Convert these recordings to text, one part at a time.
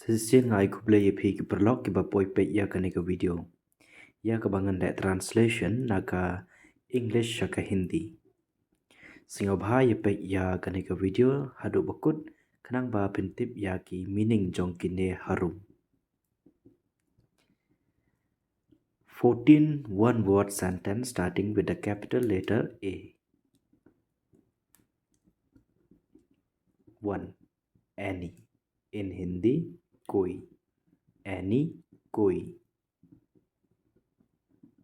Sesian ngai khublei phi ki paralok kiba peit ya kane ka video. Ya kabangan le translation naka English Shaka Hindi. Singaw bha ya peit ya kane ka video hadu bakut kanang ba pintip ya ki meaning jong kine harum. 14 one-word sentence starting with the capital letter A. 1. Any. In Hindi, koi. Any, koi.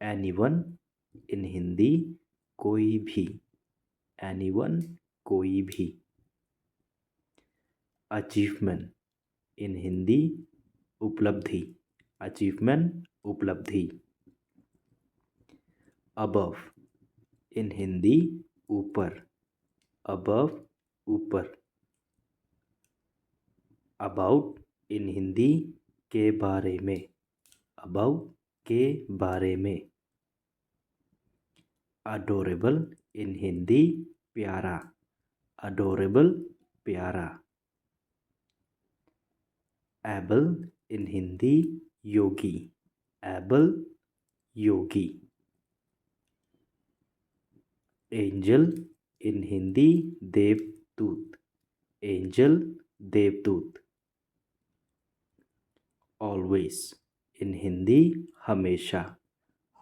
Anyone. In Hindi, koi bhi. Anyone, koi bhi. Achievement. In Hindi, uplabdhi. Achievement, uplabdhi. Above. In Hindi, ऊपर. Above, ऊपर. About. In Hindi, के बारे में. About, के बारे में. Adorable. In Hindi, प्यारा. Adorable, प्यारा. Able. In Hindi, Yogi. Able, Yogi. Angel. In Hindi, देवदूत. Angel, देवदूत. Always. In Hindi, हमेशा.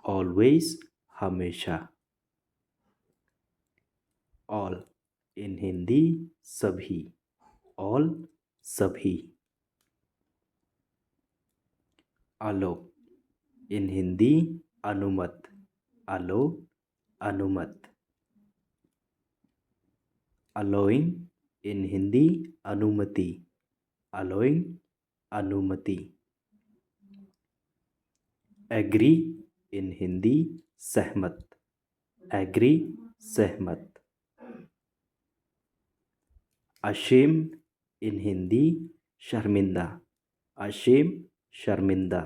Always, हमेशा. All. In Hindi, सभी. All, सभी. Allow. In Hindi, अनुमत. Allow, अनुमत. Allowing. In Hindi, अनुमति. Allowing, अनुमति. Agree. In Hindi, सहमत. Agree, सहमत. Ashamed. In Hindi, शर्मिंदा. Ashamed, शर्मिंदा.